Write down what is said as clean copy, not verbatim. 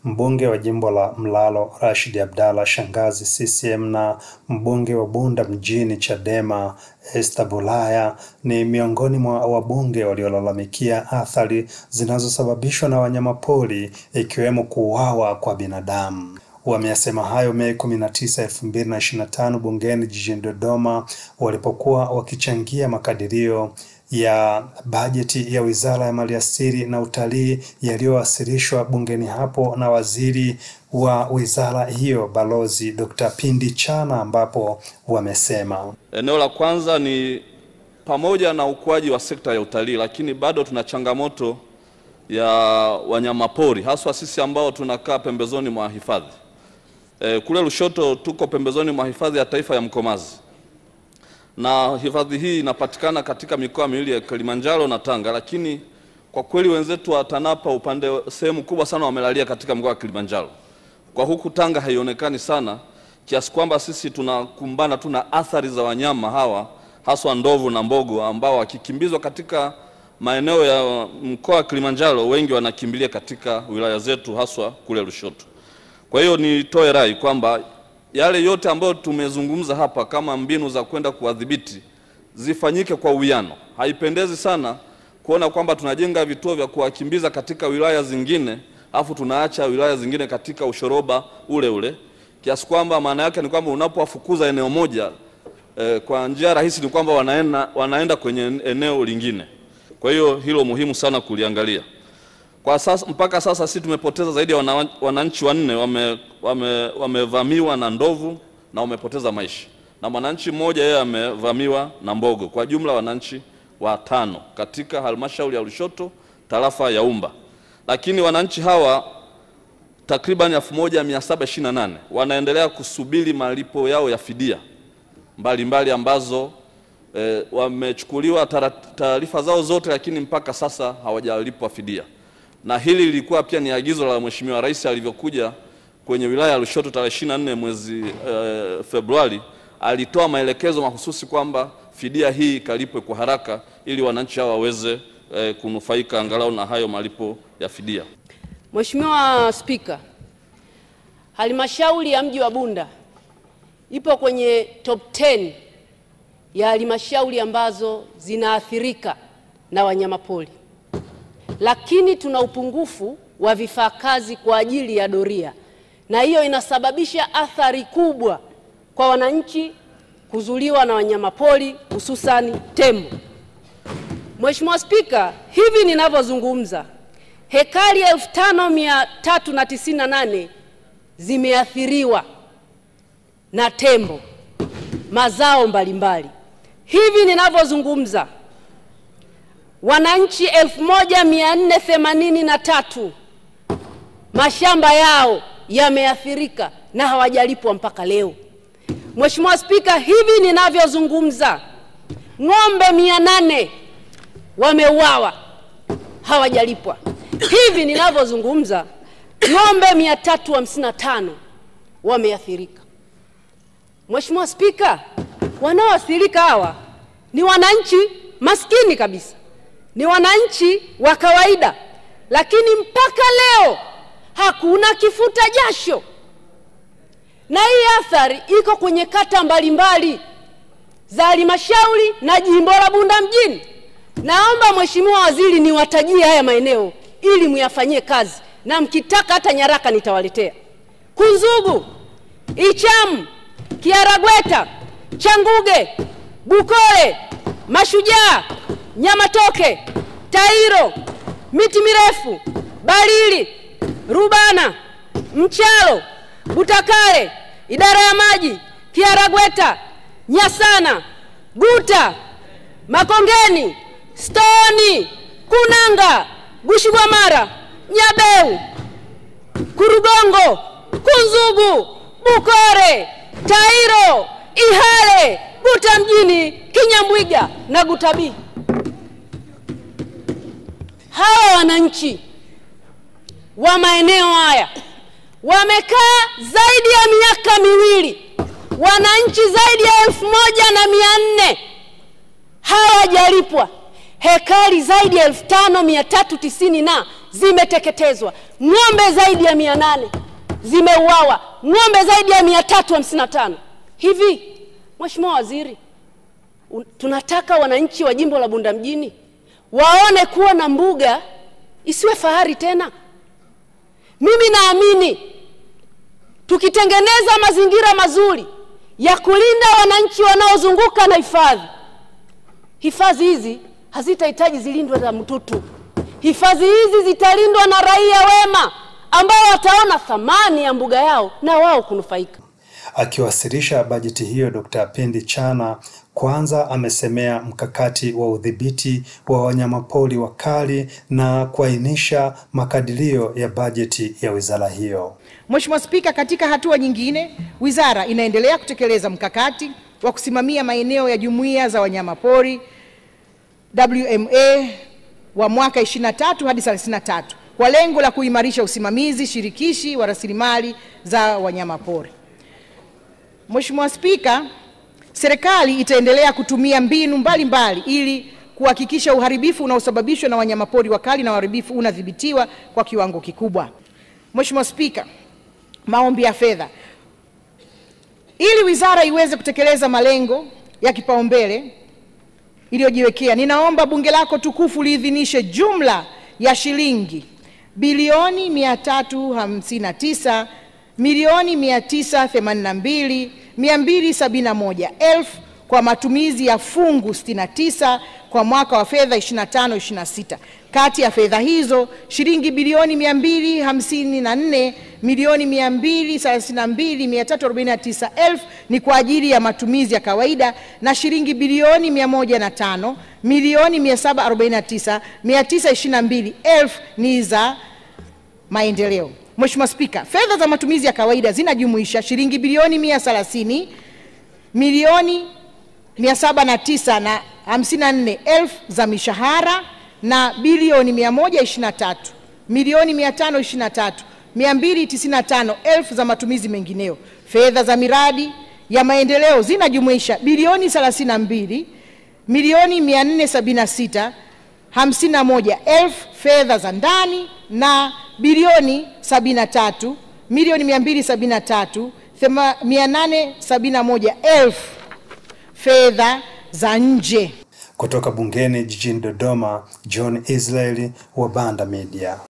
Mbunge wa jimbo la Mlalo Rashid Abdalla Shangazi CCM na mbunge wa Bunda mjini Chadema Esther Bulaya ni miongoni mwa wabunge waliolalamikia athari zinazosababishwa na wanyamapori ikiwemo kuuawa kwa binadamu. Wameyasema hayo Mei 19, 2025 bungeni jijini Dodoma walipokuwa wakichangia makadirio ya bajeti ya Wizara ya Maliasili na Utalii yaliyowasilishwa bungeni hapo na waziri wa wizara hiyo Balozi Dr. Pindi Chana, ambapo wamesema eneo la kwanza ni pamoja na ukuaji wa sekta ya utalii, lakini bado tuna changamoto ya wanyamapori, haswa sisi ambao tunakaa pembezoni mwa hifadhi. Kule Lushoto tuko pembezoni mwa hifadhi ya taifa ya Mkomazi, na hifadhi hii inapatikana katika mikoa miwili ya Kilimanjaro na Tanga, lakini kwa kweli wenzetu wa TANAPA upande sehemu kubwa sana wamelalia katika mkoa wa Kilimanjaro. Kwa huku Tanga haionekani sana, kiasi kwamba sisi tunakumbana tuna athari za wanyama hawa, haswa ndovu na mbogo, ambao wakikimbizwa katika maeneo ya mkoa wa Kilimanjaro wengi wanakimbilia katika wilaya zetu, haswa kule Lushoto. Kwa hiyo nitoe rai kwamba yale yote ambayo tumezungumza hapa kama mbinu za kwenda kuwadhibiti zifanyike kwa uwiano. Haipendezi sana kuona kwamba tunajenga vituo vya kuwakimbiza katika wilaya zingine afu tunaacha wilaya zingine katika ushoroba ule ule, kiasi kwamba maana yake ni kwamba unapowafukuza eneo moja kwa njia rahisi ni kwamba wanaenda kwenye eneo lingine. Kwa hiyo hilo muhimu sana kuliangalia. Kwa sasa, mpaka sasa sisi tumepoteza zaidi ya wananchi 4 wamevamiwa na ndovu na wamepoteza maisha, na mwananchi mmoja yeye amevamiwa na mbogo. Kwa jumla wananchi 5 katika halmashauri ya Lushoto, tarafa ya Umba. Lakini wananchi hawa takriban 1728 wanaendelea kusubiri malipo yao ya fidia mbalimbali ambazo wamechukuliwa taarifa zao zote, lakini mpaka sasa hawajalipwa fidia. Na hili lilikuwa pia ni agizo la Mheshimiwa Rais alivyokuja kwenye wilaya ya Lushoto tarehe 24 mwezi Februari. Alitoa maelekezo mahususi kwamba fidia hii ikalipwe kwa haraka ili wananchi hawa waweze kunufaika angalau na hayo malipo ya fidia. Mheshimiwa Spika, halmashauri ya mji wa Bunda ipo kwenye top 10 ya halmashauri ambazo zinaathirika na wanyamapori. Lakini tuna upungufu wa vifaa kazi kwa ajili ya doria, na hiyo inasababisha athari kubwa kwa wananchi kuzuliwa na wanyamapori, hususani tembo. Mheshimiwa Spika, hivi ninavyozungumza hekari 5398 zimeathiriwa na tembo, mazao mbalimbali. Hivi ninavyozungumza wananchi 1483 mashamba yao yameathirika na hawajalipwa mpaka leo. Mheshimiwa Spika, hivi ninavyozungumza ng'ombe 800 wameuawa hawajalipwa. Hivi ninavyozungumza ng'ombe 355 wameathirika. Mheshimiwa Spika, wanaoathirika hawa ni wananchi maskini kabisa, ni wananchi wa kawaida, lakini mpaka leo hakuna kifuta jasho. Na hii athari iko kwenye kata mbalimbali za halmashauri na jimbo la Bunda mjini. Naomba Mheshimiwa Waziri niwatajie haya maeneo ili muyafanyie kazi, na mkitaka hata nyaraka nitawaletea. Kunzugu, Ichamu, Kiaragweta, Changuge, Bukole, Mashujaa, Nyamatoke, Tairo, Miti Mirefu, Balili, Rubana, Mchalo, Butakale, idara ya maji, Kiaragweta, Nyasana, Guta, Makongeni, Stoni, Kunanga, Bushigwamara, Nyabeu, Kurugongo, Kunzugu, Bukore, Tairo, Ihale, Guta mjini, Kinyambwiga na Gutabi. Hawa wananchi wa maeneo haya wamekaa zaidi ya miaka 2, wananchi zaidi ya 1400 hawajalipwa. Hekari zaidi ya 5390 na zimeteketezwa. ng'ombe zaidi ya 800 zimeuawa, ng'ombe zaidi ya 355. Hivi Mheshimiwa Waziri, tunataka wananchi wa jimbo la Bunda mjini waone kuwa na mbuga isiwe fahari tena? Mimi naamini tukitengeneza mazingira mazuri ya kulinda wananchi wanaozunguka na hifadhi hizi hazitahitaji zilindwe na mtutu. Hifadhi hizi zitalindwa na raia wema ambao wataona thamani ya mbuga yao na wao kunufaika. Akiwasilisha bajeti hiyo, Dr. Pindi Chana kwanza amesemea mkakati wa udhibiti wa wanyamapori wakali na kuainisha makadirio ya bajeti ya wizara hiyo. Mheshimiwa Spika, katika hatua nyingine, wizara inaendelea kutekeleza mkakati wa kusimamia maeneo ya jumuiya za wanyamapori WMA wa mwaka 23 hadi 33 kwa lengo la kuimarisha usimamizi shirikishi wa rasilimali za wanyamapori. Mheshimiwa Spika, serikali itaendelea kutumia mbinu mbalimbali ili kuhakikisha uharibifu unaosababishwa na wanyamapori wakali na uharibifu unadhibitiwa kwa kiwango kikubwa. Mheshimiwa Spika, maombi ya fedha. Ili wizara iweze kutekeleza malengo ya kipaumbele iliyojiwekea, ninaomba bunge lako tukufu liidhinishe jumla ya shilingi bilioni 382,982,271 kwa matumizi ya fungu 69 kwa mwaka wa fedha 25-26. Kati ya fedha hizo, shilingi bilioni 254,232,349,000 ni kwa ajili ya matumizi ya kawaida na shilingi bilioni 105,749,922,000 ni za maendeleo. Mheshimiwa Spika, fedha za matumizi ya kawaida zinajumuisha shilingi bilioni 130,709,054 za mishahara na bilioni 123,523,295 za matumizi mengineo. Fedha za miradi ya maendeleo zinajumuisha bilioni 32,476,51 fedha za ndani na bilioni 73,273,871 fedha za nje. Kutoka bungeni jijini Dodoma, John Israeli wa Banda Media.